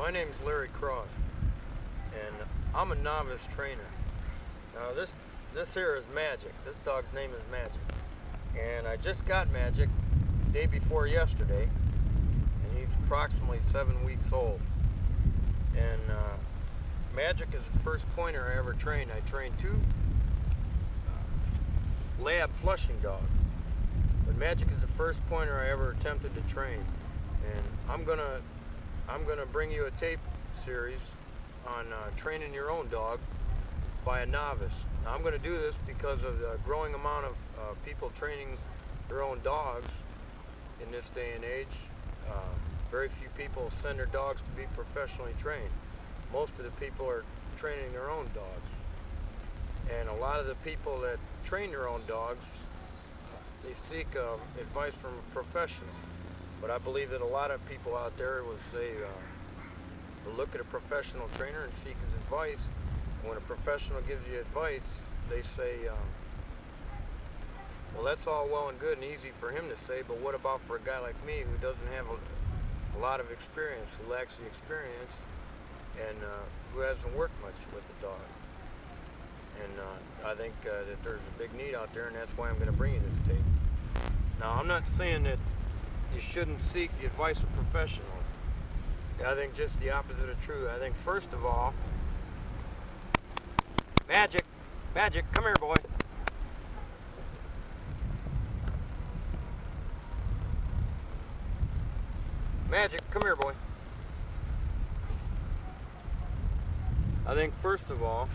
My name's Larry Cross, and I'm a novice trainer. Now this here is Magic. This dog's name is Magic, and I just got Magic day before yesterday, and he's approximately 7 weeks old. And Magic is the first pointer I ever trained. I trained two lab flushing dogs, but Magic is the first pointer I ever attempted to train. And I'm gonna bring you a tape series on training your own dog by a novice. Now, I'm going to do this because of the growing amount of people training their own dogs in this day and age. Very few people send their dogs to be professionally trained. Most of the people are training their own dogs. And a lot of the people that train their own dogs, they seek advice from a professional. But I believe that a lot of people out there will say, will look at a professional trainer and seek his advice. And when a professional gives you advice, they say, well, that's all well and good and easy for him to say, but what about for a guy like me who doesn't have a lot of experience, who lacks the experience, and who hasn't worked much with the dog? And I think that there's a big need out there, and that's why I'm going to bring you this tape. Now, I'm not saying that you shouldn't seek the advice of professionals. I think just the opposite of true. I think first of all, Magic, come here, boy. Magic, come here, boy. I think first of all,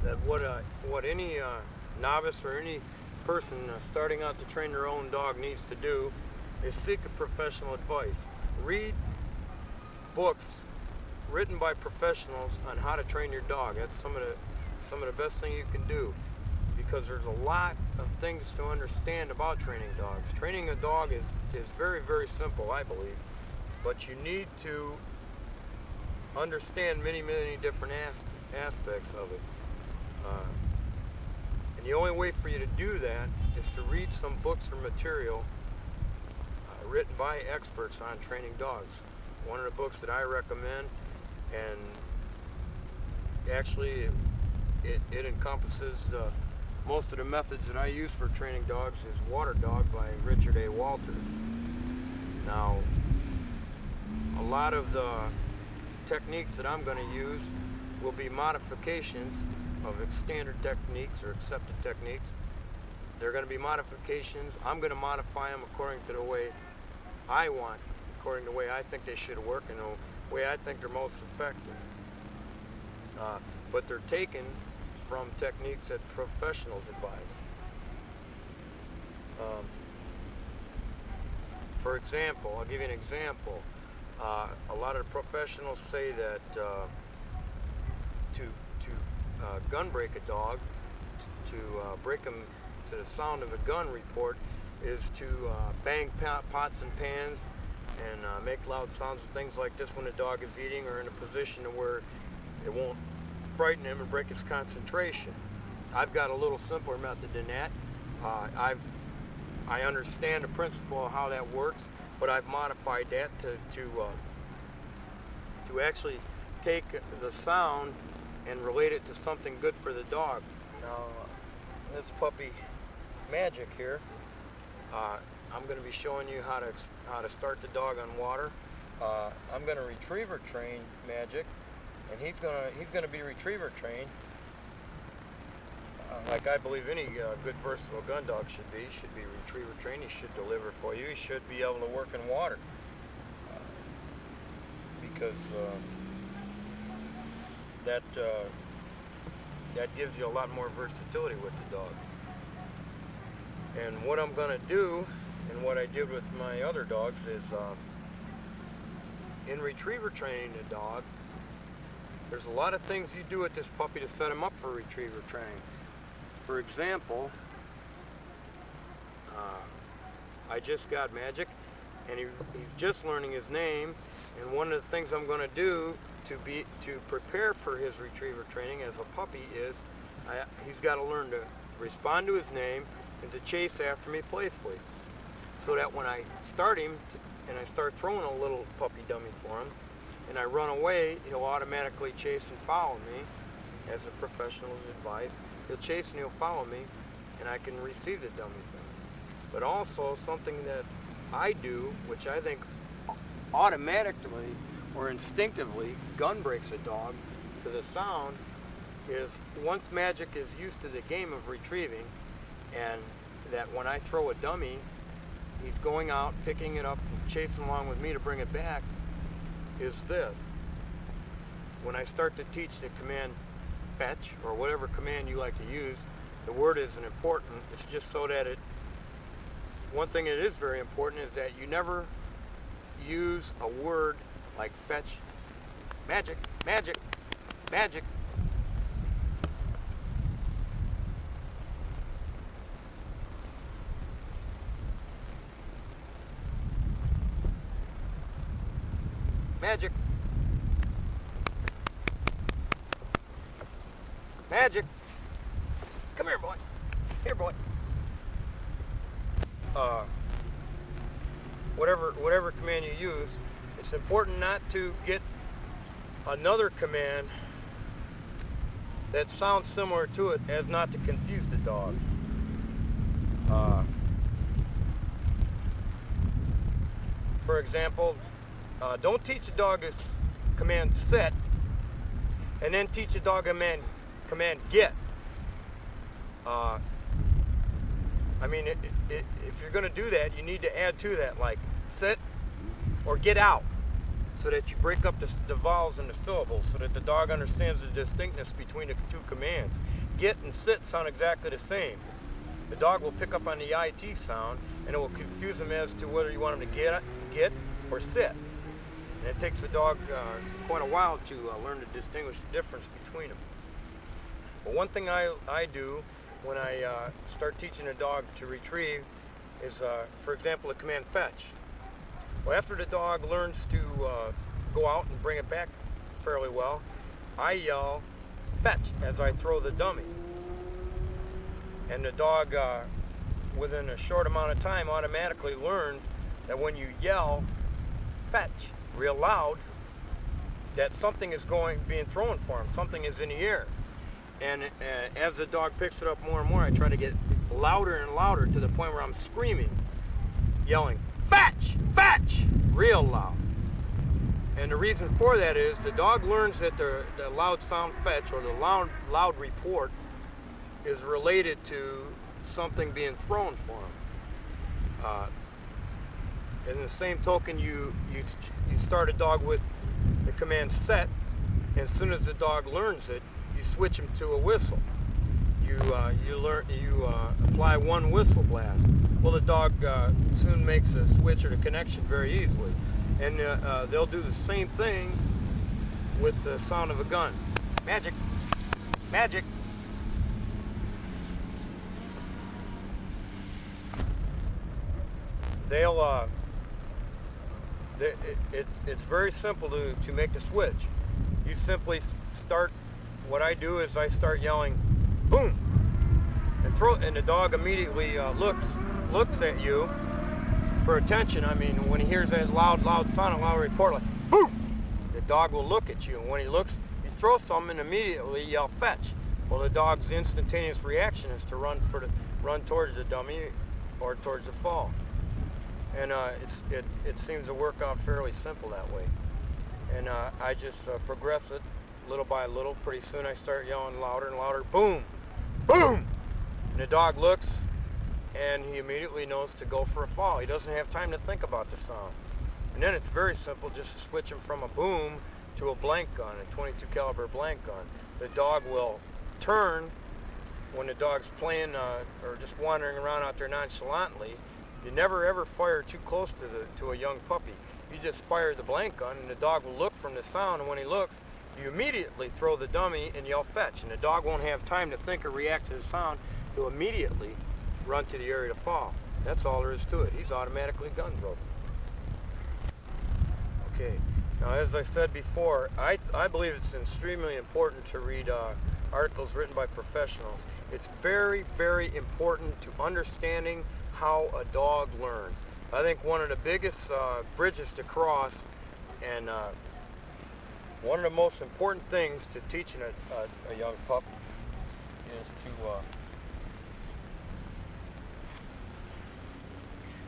that what any novice or any person starting out to train their own dog needs to do is seek a professional advice. Read books written by professionals on how to train your dog. That's some of the best thing you can do, because there's a lot of things to understand about training dogs. Training a dog is very, very simple, I believe, but you need to understand many, many different aspects of it. And the only way for you to do that is to read some books or material written by experts on training dogs. One of the books that I recommend, and actually it encompasses most of the methods that I use for training dogs, is Water Dog by Richard A. Walters. Now, a lot of the techniques that I'm going to use will be modifications of standard techniques or accepted techniques. They're going to be modifications. I'm going to modify them according to the way I want, according to the way I think they should work and the way I think they're most effective. But they're taken from techniques that professionals advise. For example, I'll give you an example. A lot of the professionals say that to gun break a dog, to break him to the sound of a gun report, is to bang pots and pans and make loud sounds and things like this when the dog is eating, or in a position where it won't frighten him and break his concentration. I've got a little simpler method than that. I understand the principle of how that works, but I've modified that to actually take the sound and relate it to something good for the dog. Now, this puppy Magic here, I'm going to be showing you how to start the dog on water. I'm going to retriever train Magic, and he's going to be retriever trained like I believe any good versatile gun dog should be. He should be retriever trained. He should deliver for you. He should be able to work in water, because that gives you a lot more versatility with the dog. And what I'm going to do, and what I did with my other dogs, is in retriever training the dog, there's a lot of things you do with this puppy to set him up for retriever training. For example, I just got Magic, and he's just learning his name, and one of the things I'm going to do to prepare for his retriever training as a puppy is he's got to learn to respond to his name and to chase after me playfully, so that when I start him and I start throwing a little puppy dummy for him, and I run away, he'll automatically chase and follow me, as a professional's advice. He'll chase and he'll follow me, and I can receive the dummy from him. But also something that I do, which I think automatically or instinctively gun breaks a dog to the sound, is once Magic is used to the game of retrieving, and that when I throw a dummy, he's going out, picking it up, and chasing along with me to bring it back, is this. When I start to teach the command fetch, or whatever command you like to use, the word isn't important. It's just so that one thing that is very important is that you never use a word like fetch, magic, magic, magic. Magic. Magic. Come here, boy. Here, boy. Whatever command you use, it's important not to get another command that sounds similar to it, as not to confuse the dog. For example, don't teach a dog a command set and then teach a dog a command get. I mean, if you're going to do that, you need to add to that, like sit or get out, so that you break up the vowels and the syllables, so that the dog understands the distinctness between the two commands. Get and sit sound exactly the same. The dog will pick up on the IT sound, and it will confuse him as to whether you want him to get or sit. And it takes the dog quite a while to learn to distinguish the difference between them. But one thing I do when I start teaching a dog to retrieve is, for example, the command fetch. Well, after the dog learns to go out and bring it back fairly well, I yell fetch as I throw the dummy. And the dog, within a short amount of time, automatically learns that when you yell fetch real loud, that something is being thrown for him, something is in the air. And as the dog picks it up more and more, I try to get louder and louder to the point where I'm screaming, yelling, fetch, fetch, real loud. And the reason for that is the dog learns that the loud sound fetch, or the loud report, is related to something being thrown for him. In the same token, you start a dog with the command set, and as soon as the dog learns it, you switch him to a whistle. You apply one whistle blast. Well, the dog soon makes a switch or the connection very easily, and they'll do the same thing with the sound of a gun. Magic, magic. It's very simple to make the switch. You simply start. What I do is I start yelling, boom, and the dog immediately looks at you for attention. I mean, when he hears that loud sound, a loud report, like boom, the dog will look at you. And when he looks, you throw something and immediately yell fetch. Well, the dog's instantaneous reaction is to run towards the dummy or towards the fall. And it seems to work out fairly simple that way. And I just progress it little by little. Pretty soon I start yelling louder and louder, boom, boom! And the dog looks, and he immediately knows to go for a fall. He doesn't have time to think about the sound. And then it's very simple just to switch him from a boom to a blank gun, a 22 caliber blank gun. The dog will turn when the dog's playing or just wandering around out there nonchalantly. You never ever fire too close to a young puppy. You just fire the blank gun, and the dog will look from the sound, and when he looks, you immediately throw the dummy and yell fetch, and the dog won't have time to think or react to the sound. He'll immediately run to the area to fall. That's all there is to it. He's automatically gun broken. Okay, now as I said before, I believe it's extremely important to read articles written by professionals. It's very, very important to understanding how a dog learns. I think one of the biggest bridges to cross and one of the most important things to teaching a young pup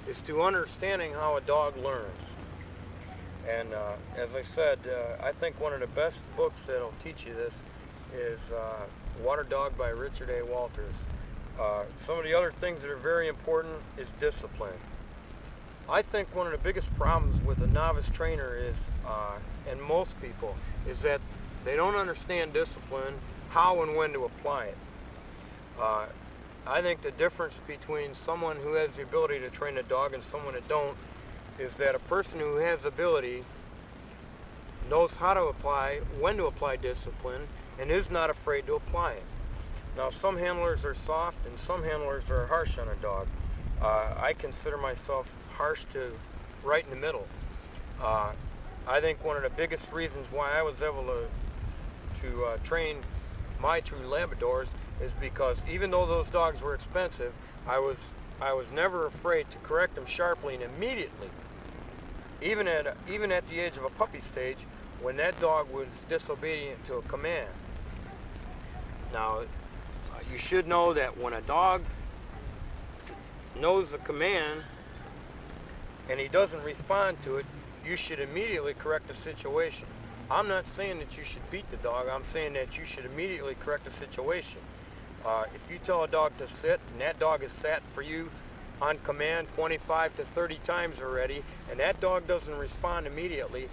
is to understanding how a dog learns. And as I said, I think one of the best books that'll teach you this is Water Dog by Richard A. Walters. Some of the other things that are very important is discipline. I think one of the biggest problems with a novice trainer is, and most people, is that they don't understand discipline, how and when to apply it. I think the difference between someone who has the ability to train a dog and someone that don't is that a person who has ability knows how to apply, when to apply discipline, and is not afraid to apply it. Now, some handlers are soft and some handlers are harsh on a dog. I consider myself harsh to right in the middle. I think one of the biggest reasons why I was able to train my two Labradors is because even though those dogs were expensive, I was never afraid to correct them sharply and immediately, even at the age of a puppy stage, when that dog was disobedient to a command. Now, you should know that when a dog knows a command and he doesn't respond to it, you should immediately correct the situation. I'm not saying that you should beat the dog. I'm saying that you should immediately correct the situation. If you tell a dog to sit and that dog has sat for you on command 25 to 30 times already, and that dog doesn't respond immediately,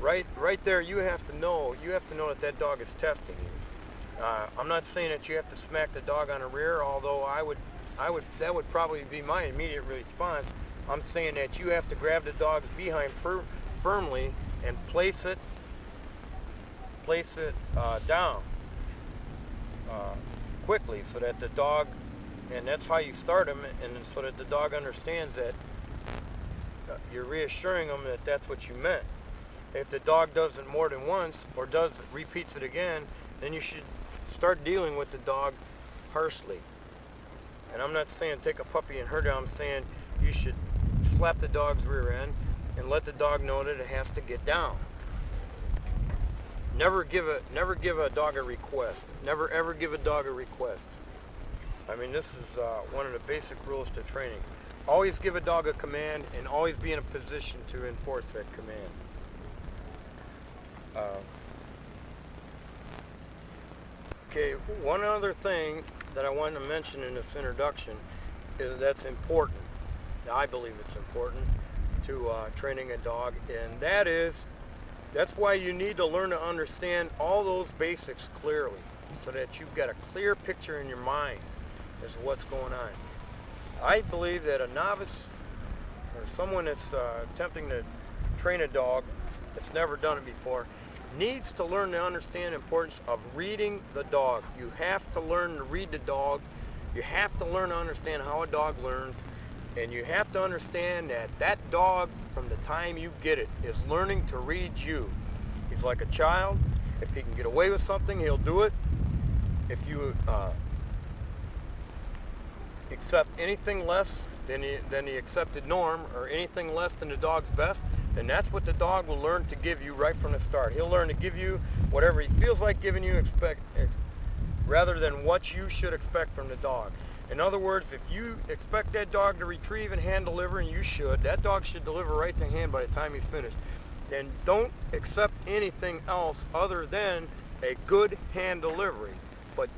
right there you have to know that that dog is testing you. I'm not saying that you have to smack the dog on the rear, although that would probably be my immediate response. I'm saying that you have to grab the dog's behind firmly and place it down quickly, so that the dog, and that's how you start him, and so that the dog understands that you're reassuring him that that's what you meant. If the dog does it more than once or repeats it again, then you should start dealing with the dog harshly. And I'm not saying take a puppy and hurt it. I'm saying you should slap the dog's rear end and let the dog know that it has to get down. Never give a dog a request. Never ever give a dog a request. I mean, this is one of the basic rules to training. Always give a dog a command and always be in a position to enforce that command. Okay, one other thing that I wanted to mention in this introduction is that's important. I believe it's important to training a dog, and that's why you need to learn to understand all those basics clearly, so that you've got a clear picture in your mind as to what's going on. I believe that a novice or someone that's attempting to train a dog that's never done it before needs to learn to understand the importance of reading the dog. You have to learn to read the dog. You have to learn to understand how a dog learns. And you have to understand that that dog, from the time you get it, is learning to read you. He's like a child. If he can get away with something, he'll do it. If you accept anything less than the accepted norm, or anything less than the dog's best, then that's what the dog will learn to give you right from the start. He'll learn to give you whatever he feels like giving you, rather than what you should expect from the dog. In other words, if you expect that dog to retrieve and hand deliver, and you should, that dog should deliver right to hand by the time he's finished, then don't accept anything else other than a good hand delivery. But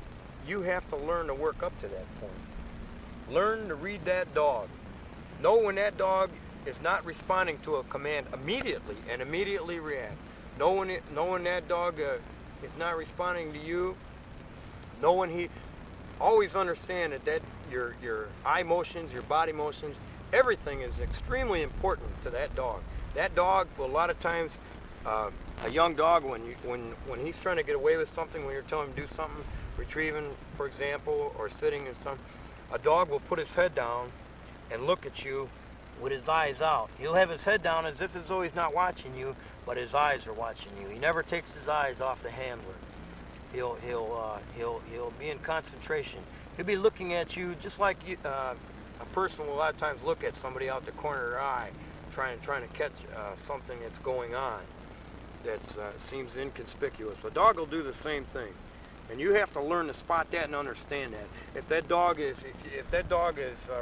you have to learn to work up to that point. Learn to read that dog. Know when that dog is not responding to a command immediately, and immediately react. Know when that dog is not responding to you. Know when he... Always understand that your eye motions, your body motions, everything is extremely important to that dog. That dog will, a lot of times, a young dog, when he's trying to get away with something, when you're telling him to do something, retrieving, for example, or sitting or something, a dog will put his head down and look at you with his eyes out. He'll have his head down as though he's not watching you, but his eyes are watching you. He never takes his eyes off the handler. He'll be in concentration. He'll be looking at you just like a person will a lot of times look at somebody out the corner of their eye, trying to catch something that's going on. that seems inconspicuous. A dog will do the same thing, and you have to learn to spot that and understand that. If that dog is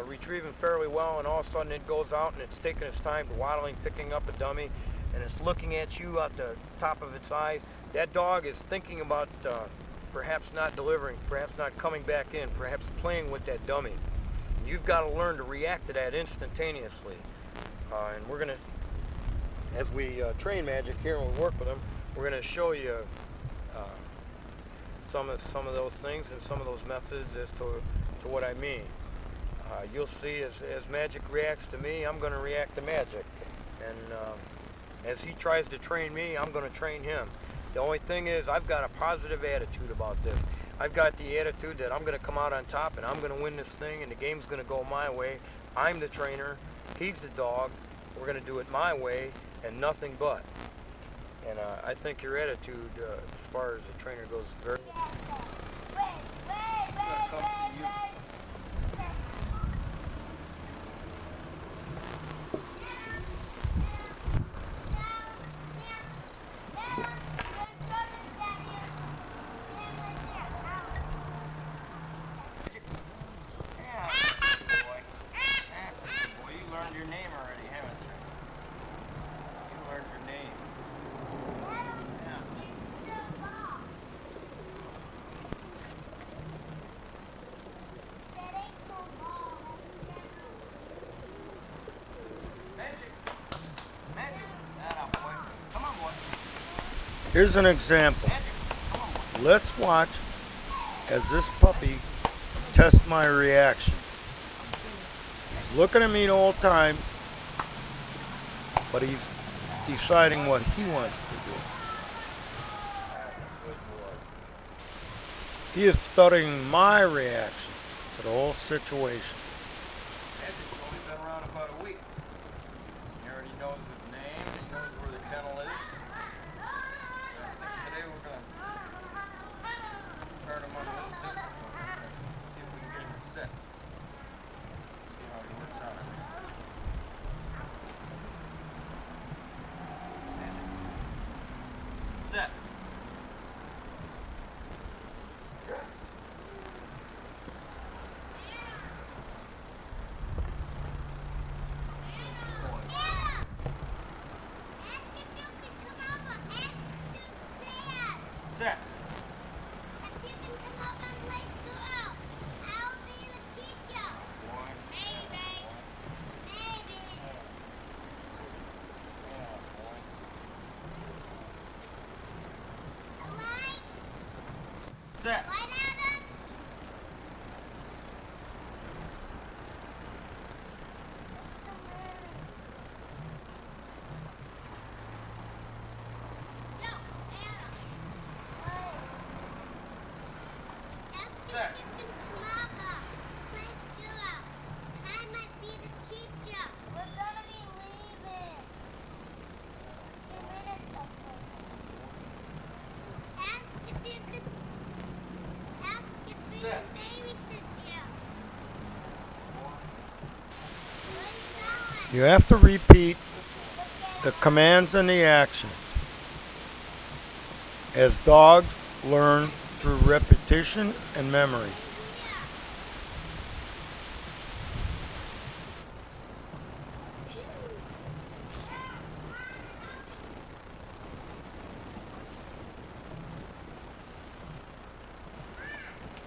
retrieving fairly well, and all of a sudden it goes out and it's taking its time, waddling, picking up a dummy, and it's looking at you out the top of its eyes, that dog is thinking about perhaps not delivering, perhaps not coming back in, perhaps playing with that dummy. And you've got to learn to react to that instantaneously. And we're going to, as we train Magic here and we work with him, we're going to show you some of those things and some of those methods as to what I mean. You'll see as Magic reacts to me, I'm going to react to Magic. And as he tries to train me, I'm going to train him. The only thing is, I've got a positive attitude about this. I've got the attitude that I'm going to come out on top and I'm going to win this thing and the game's going to go my way. I'm the trainer, he's the dog. We're going to do it my way and nothing but. And I think your attitude, as far as the trainer goes, is very... Your name already, haven't you? You learned your name. Yeah. Magic. Magic. That boy. Come on, boy. Here's an example. Magic. Come on, boy. Let's watch as this puppy tests my reaction. Looking at me the whole time, but he's deciding what he wants to do. He is studying my reaction to the whole situation. Magic's only been around about a week. He already knows his name, he knows where the kennel is. I think today we're going to start him on a little discipline. See if we can get him set. Set. Set. Set. Set. Set. You have to repeat the commands and the actions. As dogs learn through repetition and memory.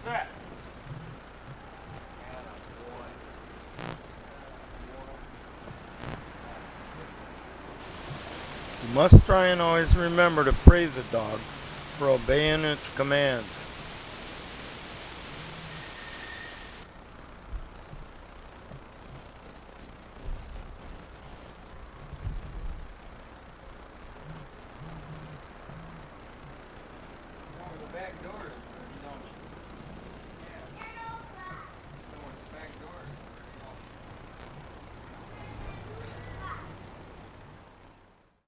Set. You must try and always remember to praise a dog for obeying its commands.